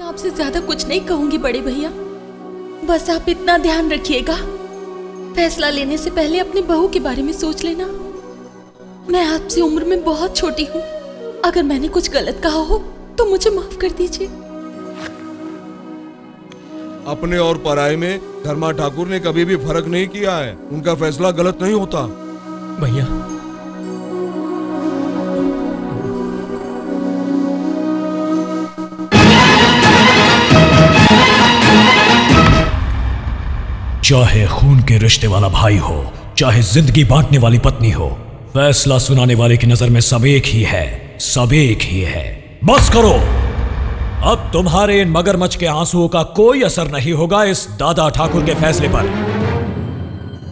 आपसे ज्यादा कुछ नहीं कहूंगी बड़े भैया, बस आप इतना ध्यान रखिएगा, फैसला लेने से पहले अपनी बहू के बारे में सोच लेना। मैं आपसे उम्र में बहुत छोटी हूँ, अगर मैंने कुछ गलत कहा हो तो मुझे माफ कर दीजिए। अपने और पराये में धर्मा ठाकुर ने कभी भी फर्क नहीं किया है, उनका फैसला गलत नहीं होता। भैया चाहे खून के रिश्ते वाला भाई हो, चाहे जिंदगी बांटने वाली पत्नी हो, फैसला सुनाने वाले की नजर में सब एक ही है, सब एक ही है। बस करो, अब तुम्हारे इन मगरमच्छ के आंसुओं का कोई असर नहीं होगा इस दादा ठाकुर के फैसले पर।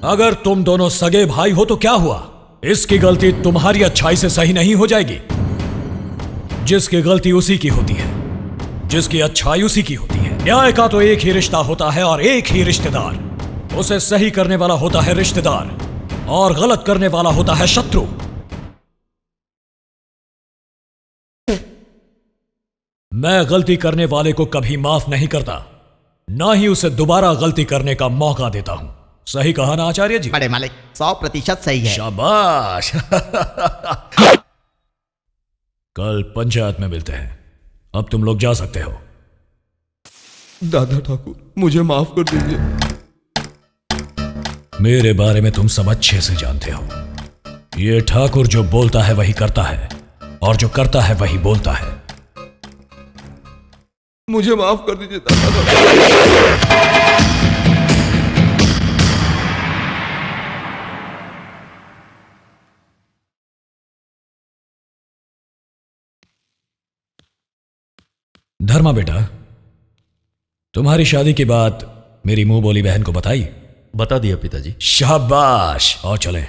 अगर तुम दोनों सगे भाई हो तो क्या हुआ, इसकी गलती तुम्हारी अच्छाई से सही नहीं हो जाएगी। जिसकी गलती उसी की होती है, जिसकी अच्छाई उसी की होती है। न्याय का तो एक ही रिश्ता होता है और एक ही रिश्तेदार। उसे सही करने वाला होता है रिश्तेदार और गलत करने वाला होता है शत्रु। मैं गलती करने वाले को कभी माफ नहीं करता, ना ही उसे दोबारा गलती करने का मौका देता हूं। सही कहा ना आचार्य जी? बड़े मालिक 100% सही है। शाबाश। कल पंचायत में मिलते हैं, अब तुम लोग जा सकते हो। दादा ठाकुर, मुझे माफ कर दीजिए। मेरे बारे में तुम सब अच्छे से जानते हो, ये ठाकुर जो बोलता है वही करता है और जो करता है वही बोलता है। मुझे माफ कर दीजिए दादा ठाकुर। धर्मा बेटा, तुम्हारी शादी की बात मेरी मुंह बोली बहन को बताई? बता दिया पिताजी। शाबाश, और चलें।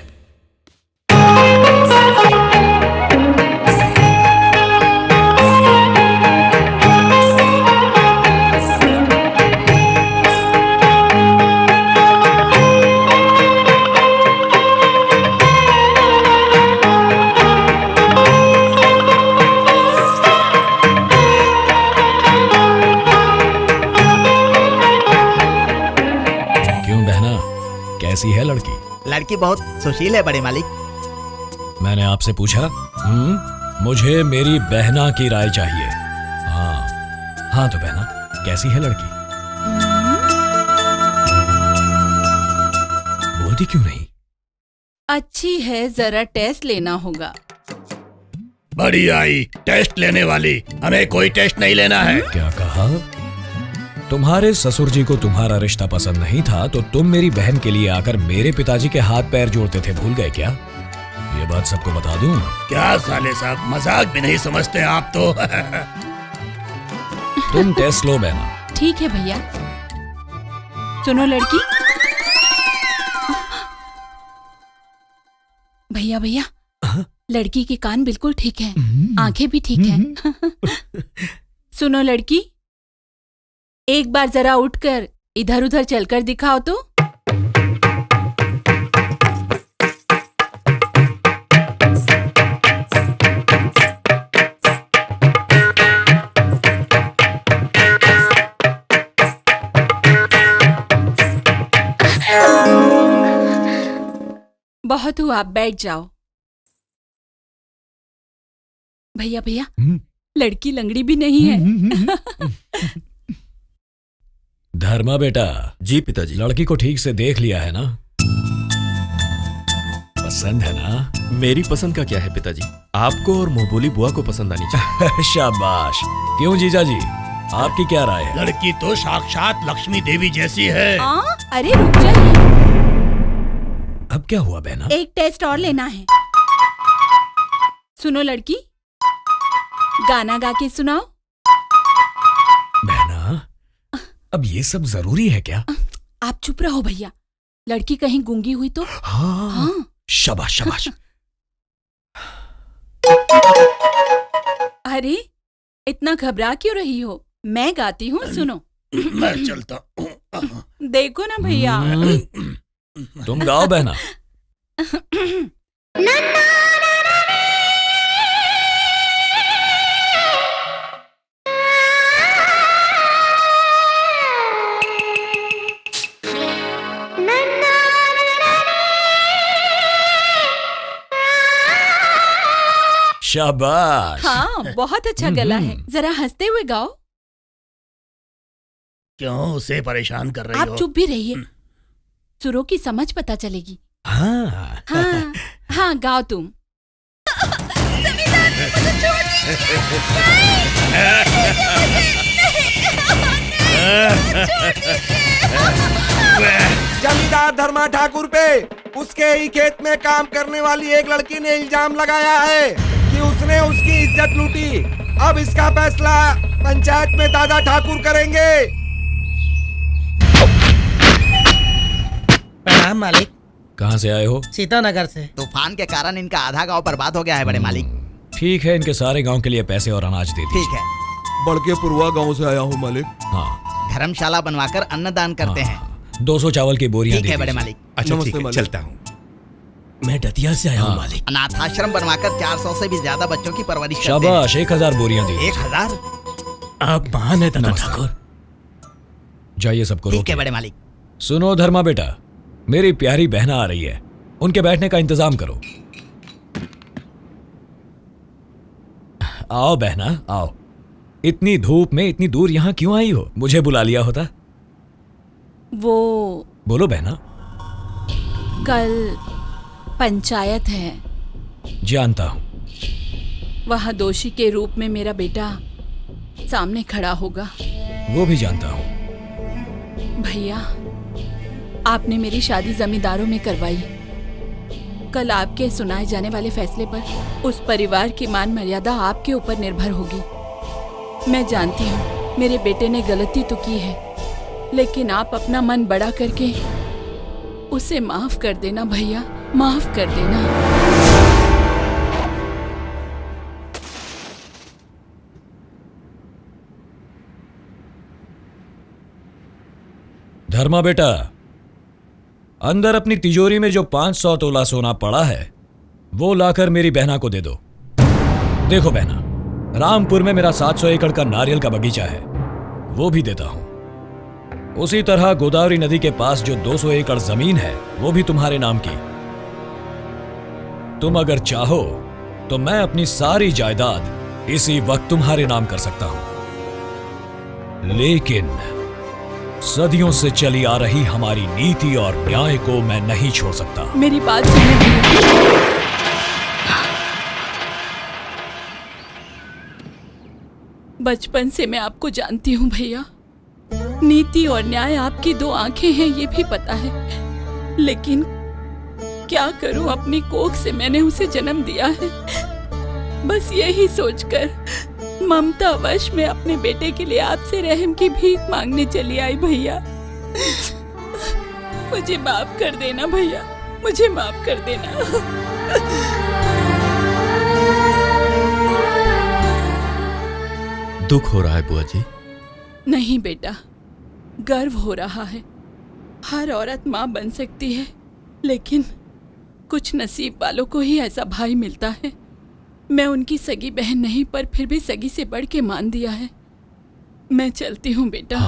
क्यों बहना, कैसी है लड़की? लड़की बहुत सुशील है बड़े मालिक। मैंने आपसे पूछा? मुझे मेरी बहना की राय चाहिए। हाँ हाँ, तो बहना कैसी है लड़की? बोलती क्यों नहीं? अच्छी है, जरा टेस्ट लेना होगा। बड़ी आई टेस्ट लेने वाली, हमें कोई टेस्ट नहीं लेना है। क्या कहा? तुम्हारे ससुर जी को तुम्हारा रिश्ता पसंद नहीं था तो तुम मेरी बहन के लिए आकर मेरे पिताजी के हाथ पैर जोड़ते थे, भूल गए क्या? ये बात सबको बता दूं? क्या साले साहब, मजाक भी नहीं समझते आप तो। तुम टेस्ट लो बहना। ठीक है भैया। सुनो लड़की। भैया भैया, लड़की के कान बिल्कुल ठीक है, आंखें भी ठीक है। सुनो लड़की, एक बार जरा उठकर इधर उधर चलकर दिखाओ तो। बहुत हुआ, आप बैठ जाओ। भैया भैया, लड़की लंगड़ी भी नहीं है। धर्मा बेटा। जी पिताजी। लड़की को ठीक से देख लिया है ना? पसंद है ना? मेरी पसंद का क्या है पिताजी, आपको और मुंहबोली बुआ को पसंद आनी चाहिए। शाबाश। क्यों जीजा जी, आपकी क्या राय है? लड़की तो साक्षात लक्ष्मी देवी जैसी है। अरे रुक जाइए, अब क्या हुआ बहना? एक टेस्ट और लेना है। सुनो लड़की, गाना गा के सुनाओ। बहना, अब ये सब जरूरी है क्या? आप चुप रहो भैया, लड़की कहीं गूंगी हुई तो। हाँ। शाबाश शाबाश। अरे इतना घबरा क्यों रही हो, मैं गाती हूँ, सुनो। मैं चलता हूँ। देखो ना भैया। तुम गाओ बहना। शाबाश। हाँ, बहुत अच्छा गला है। जरा हंसते हुए गाओ। क्यों उसे परेशान कर रही आप हो? चुप भी रहिए, सुरों की समझ पता चलेगी। हाँ हाँ हाँ, गाओ तुम। जमींदार धर्मा ठाकुर पे उसके ही खेत में काम करने वाली एक लड़की ने इल्जाम लगाया है कि उसने उसकी इज्जत लूटी। अब इसका फैसला पंचायत में दादा ठाकुर करेंगे। प्रणाम मालिक। कहाँ से आए हो? सीतानगर से। तूफान के कारण इनका आधा गांव बर्बाद हो गया है बड़े मालिक। ठीक है, इनके सारे गांव के लिए पैसे और अनाज दे दीजिए। ठीक है। बड़के पुरवा गांव से आया हूँ मालिक। हाँ धर्मशाला बनवाकर अन्नदान करते हैं। 200 चावल की बोरियां ठीक दे है बड़े दीजिए। मालिक। अच्छा नमस्ते ठीक है, मालिक। चलता हूँ। मैं दतिया से आया हूँ मालिक। अनाथाश्रम बनवाकर 400 से भी ज्यादा बच्चों की परवरिश करते हैं। शाबाश, 1000 बोरियां दे दीजिए। 1000? आप महान है दादा नमस्ते। ठाकुर। जाइए, सबको ठीक है रोकिए। बड़े मालिक। सुनो धर्मा बेटा, मेरी प्यारी बहना आ रही है, उनके बैठने का इंतजाम करो। आओ बहना, आओ। इतनी धूप में इतनी दूर यहां क्यों आई हो? मुझे बुला लिया होता। वो बोलो बहना। कल पंचायत है, जानता हूं। वहाँ दोषी के रूप में मेरा बेटा सामने खड़ा होगा। वो भी जानता हूं। भैया, आपने मेरी शादी जमींदारों में करवाई। कल आपके सुनाए जाने वाले फैसले पर उस परिवार की मान मर्यादा आपके ऊपर निर्भर होगी। मैं जानती हूँ मेरे बेटे ने गलती तो की है, लेकिन आप अपना मन बड़ा करके उसे माफ कर देना भैया, माफ कर देना। धर्मा बेटा, अंदर अपनी तिजोरी में जो 500 तोला सोना पड़ा है वो लाकर मेरी बहना को दे दो। देखो बहना, रामपुर में मेरा 700 एकड़ का नारियल का बगीचा है, वो भी देता हूं। उसी तरह गोदावरी नदी के पास जो 200 एकड़ जमीन है वो भी तुम्हारे नाम की। तुम अगर चाहो तो मैं अपनी सारी जायदाद इसी वक्त तुम्हारे नाम कर सकता हूं, लेकिन सदियों से चली आ रही हमारी नीति और न्याय को मैं नहीं छोड़ सकता। मेरी बात सुनिए भैया। बचपन से मैं आपको जानती हूँ भैया। नीति और न्याय आपकी 2 आंखें हैं, ये भी पता है। लेकिन क्या करूं, अपनी कोख से मैंने उसे जन्म दिया है। बस यही सोचकर ममतावश मैं अपने बेटे के लिए आपसे रहम की भीख मांगने चली आई भैया। मुझे माफ कर देना भैया, मुझे माफ कर देना। दुख हो रहा है बुआ जी? नहीं बेटा, गर्व हो रहा है। हर औरत माँ बन सकती है, लेकिन कुछ नसीब वालों को ही ऐसा भाई मिलता है। मैं उनकी सगी बहन नहीं, पर फिर भी सगी से बढ़ के मान दिया है। मैं चलती हूँ बेटा।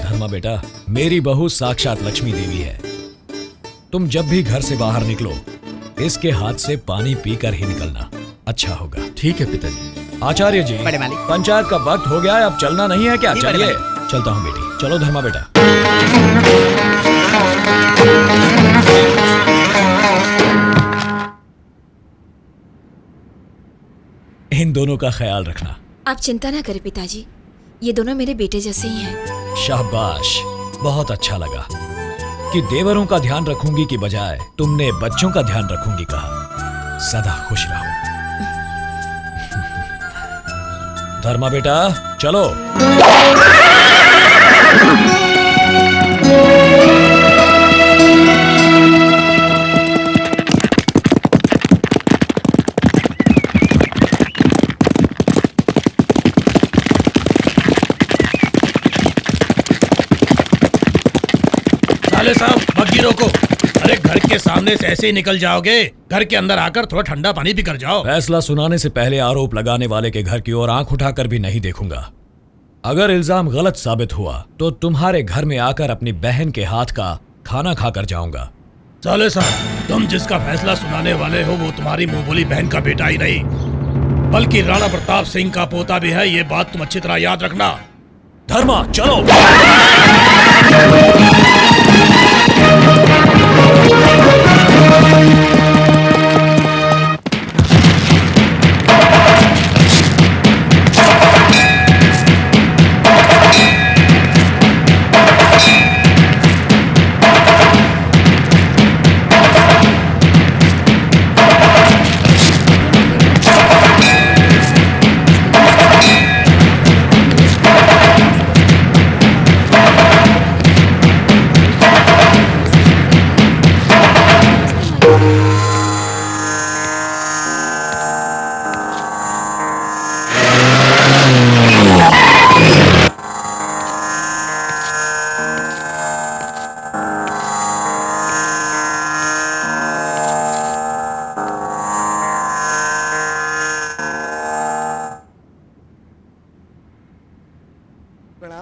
धर्मा बेटा, मेरी बहू साक्षात लक्ष्मी देवी है। तुम जब भी घर से बाहर निकलो इसके हाथ से पानी पीकर ही निकलना, अच्छा होगा। ठीक है पिताजी। आचार्य जी, बड़े मालिक। पंचायत का वक्त हो गया है, अब चलना नहीं है क्या? जी, बड़े चलिए। चलता हूँ बेटी, चलो धर्मा बेटा। इन दोनों का ख्याल रखना। आप चिंता ना करें पिताजी, ये दोनों मेरे बेटे जैसे ही हैं। शाबाश, बहुत अच्छा लगा कि देवरों का ध्यान रखूंगी की बजाय तुमने बच्चों का ध्यान रखूंगी कहा। सदा खुश रहो। धर्मा बेटा, चलो। साले साहब, बग्गी रोको। अरे घर के सामने से ऐसे ही निकल जाओगे? घर के अंदर आकर थोड़ा ठंडा पानी पी कर जाओ। फैसला सुनाने से पहले आरोप लगाने वाले के घर की ओर आंख उठाकर भी नहीं देखूंगा। अगर इल्जाम गलत साबित हुआ तो तुम्हारे घर में आकर अपनी बहन के हाथ का खाना खाकर जाऊंगा। साले साहब, तुम जिसका फैसला सुनाने वाले हो वो तुम्हारी मुंह बोली बहन का बेटा ही नहीं बल्कि राणा प्रताप सिंह का पोता भी है। ये बात तुम अच्छी तरह याद रखना। धर्मा चलो।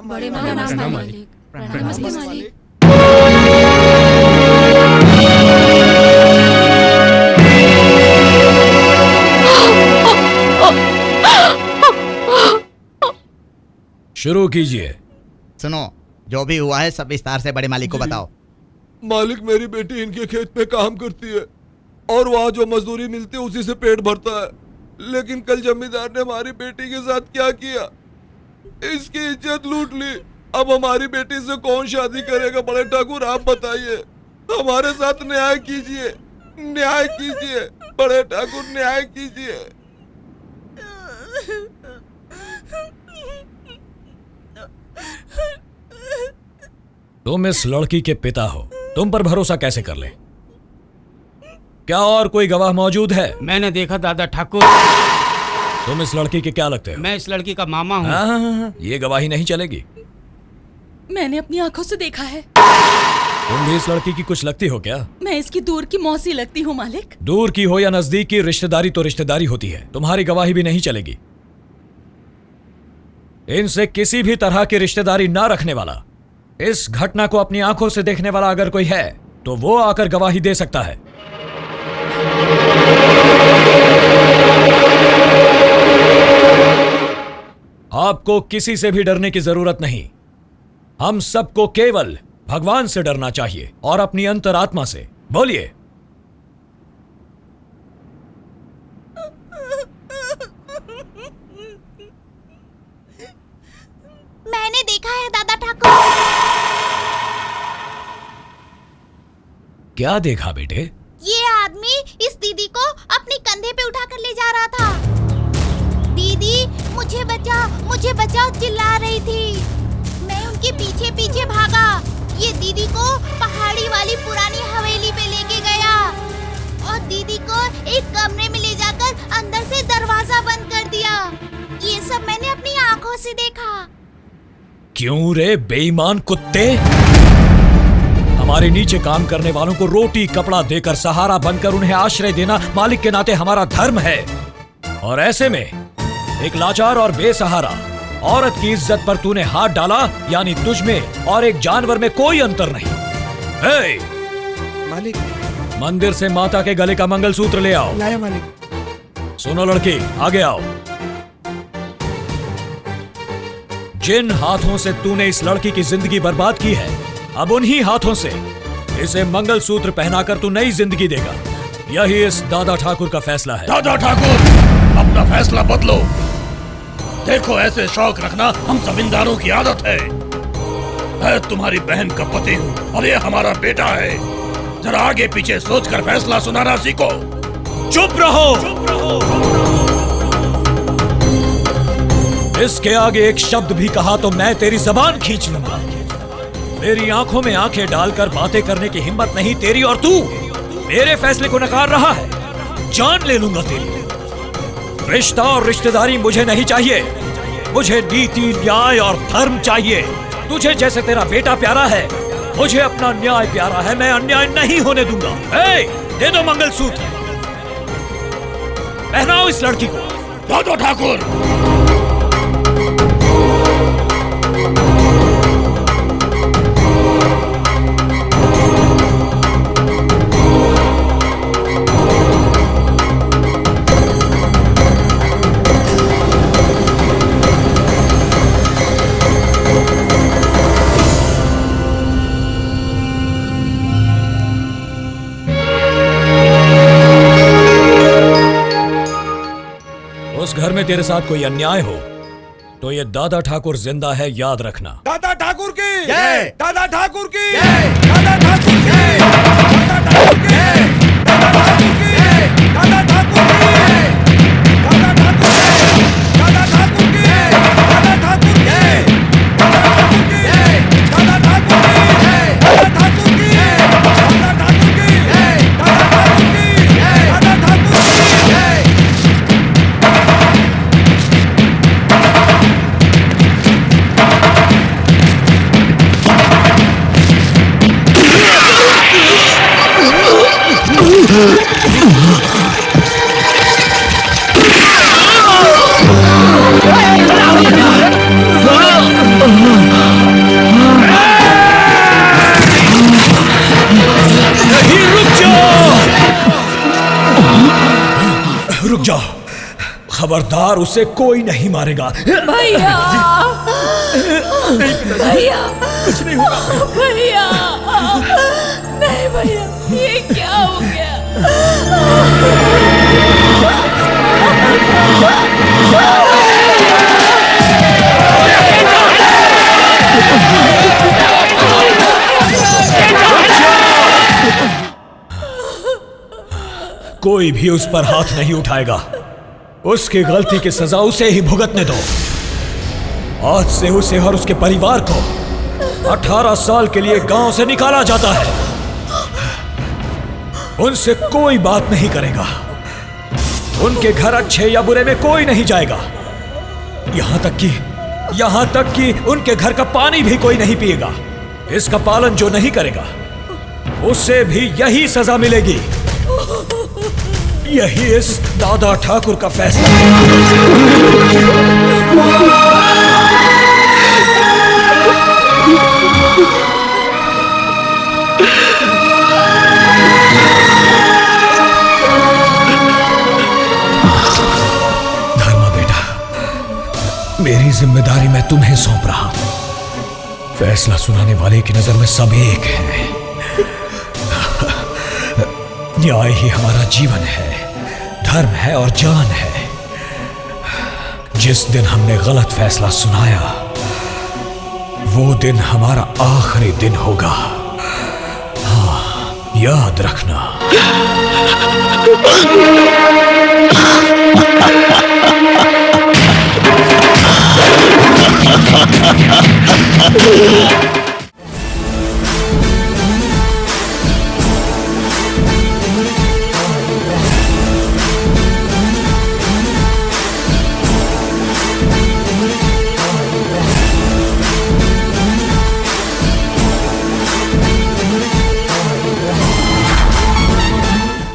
बड़े मालिक, नमस्ते मालिक। शुरू कीजिए। सुनो, जो भी हुआ है सब विस्तार से बड़े मालिक को बताओ। मालिक, मेरी बेटी इनके खेत में काम करती है और वहाँ जो मजदूरी मिलती है उसी से पेट भरता है। लेकिन कल जमींदार ने हमारी बेटी के साथ क्या किया? इसकी इज्जत लूट ली। अब हमारी बेटी से कौन शादी करेगा? बड़े ठाकुर आप बताइए, हमारे साथ न्याय कीजिए, न्याय कीजिए बड़े ठाकुर, न्याय कीजिए। तुम इस लड़की के पिता हो, तुम पर भरोसा कैसे कर ले? क्या और कोई गवाह मौजूद है? मैंने देखा दादा ठाकुर। तुम इस लड़की के क्या लगते हो? मैं इस लड़की का मामा हूँ। हाँ, ये गवाही नहीं चलेगी। मैंने अपनी आंखों से देखा है। तुम भी इस लड़की की कुछ लगती हो क्या? मैं इसकी दूर की मौसी लगती हूँ मालिक। दूर की हो या नजदीक की, रिश्तेदारी तो रिश्तेदारी होती है। तुम्हारी गवाही भी नहीं चलेगी। इनसे किसी भी तरह की रिश्तेदारी ना रखने वाला, इस घटना को अपनी आंखों से देखने वाला अगर कोई है तो वो आकर गवाही दे सकता है। आपको किसी से भी डरने की जरूरत नहीं। हम सबको केवल भगवान से डरना चाहिए और अपनी अंतरात्मा से। बोलिए। मैंने देखा है दादा ठाकुर। क्या देखा बेटे? ये आदमी इस दीदी को अपने कंधे पे उठाकर ले जा रहा था। दीदी मुझे बचाओ चिल्ला रही थी। मैं उनके पीछे पीछे भागा। ये दीदी को पहाड़ी वाली पुरानी हवेली पे लेके गया और दीदी को एक कमरे में ले जाकर अंदर से दरवाजा बंद कर दिया। ये सब मैंने अपनी आंखों से देखा। क्यों रे बेईमान कुत्ते? हमारे नीचे काम करने वालों को रोटी कपड़ा देकर सहारा बनकर उन्हें आश्रय देना मालिक के नाते हमारा धर्म है। और ऐसे में एक लाचार और बेसहारा औरत की इज्जत पर तूने हाथ डाला, यानी तुझ में और एक जानवर में कोई अंतर नहीं। हे! मालिक, मंदिर से माता के गले का मंगलसूत्र ले आओ। लाया मालिक। सुनो लड़की, आगे आओ। जिन हाथों से तूने इस लड़की की जिंदगी बर्बाद की है, अब उन्हीं हाथों से इसे मंगलसूत्र पहनाकर तू नई जिंदगी देगा। यही इस दादा ठाकुर का फैसला है। दादा ठाकुर, अपना फैसला बदलो। देखो, ऐसे शौक रखना हम जमींदारों की आदत है। मैं तुम्हारी बहन का पति हूँ और ये हमारा बेटा है। जरा आगे पीछे सोचकर फैसला सुनाना सीखो। चुप रहो। इसके आगे एक शब्द भी कहा तो मैं तेरी जबान खींच लूंगा। मेरी आंखों में आंखें डालकर बातें करने की हिम्मत नहीं तेरी, और तू मेरे फैसले को नकार रहा है। जान ले लूंगा तेरी। रिश्ता और रिश्तेदारी मुझे नहीं चाहिए। मुझे नीति, न्याय और धर्म चाहिए। तुझे जैसे तेरा बेटा प्यारा है, मुझे अपना न्याय प्यारा है, मैं अन्याय नहीं होने दूंगा। दे दो मंगलसूत्र, पहनाओ इस लड़की को। दादा ठाकुर, उस घर में तेरे साथ कोई अन्याय हो तो ये दादा ठाकुर जिंदा है, याद रखना। दादा ठाकुर की जय, दादा ठाकुर की जय, दादा ठाकुर की जय, दादा ठाकुर की जय, दादा ठाकुर की जय, दादा ठाकुर की जय, दादा ठाकुर की जय, दादा ठाकुर की जय, दादा ठाकुर की जय, दादा ठाकुर की जय, दादा ठाकुर की जय, दादा ठाकुर की जय, दादा ठाकुर की जय, दादा ठाकुर की जय, दादा ठाकुर की जय। रुक जाओ, खबरदार, उसे कोई नहीं मारेगा। भैया, भैया, कुछ नहीं होगा भैया, नहीं भैया, ये क्या हो गया? कोई भी उस पर हाथ नहीं उठाएगा, उसकी गलती की सजा उसे ही भुगतने दो। आज से उसे और उसके परिवार को 18 साल के लिए गांव से निकाला जाता है। उनसे कोई बात नहीं करेगा, उनके घर अच्छे या बुरे में कोई नहीं जाएगा, यहां तक कि उनके घर का पानी भी कोई नहीं पिएगा। इसका पालन जो नहीं करेगा उसे भी यही सजा मिलेगी। यही इस दादा ठाकुर का फैसला धर्मा बेटा, मेरी जिम्मेदारी मैं तुम्हें सौंप रहा हूं। फैसला सुनाने वाले की नजर में सब एक है। न्याय ही हमारा जीवन है, धर्म है और जान है। जिस दिन हमने गलत फैसला सुनाया वो दिन हमारा आखिरी दिन होगा। हाँ, याद रखना।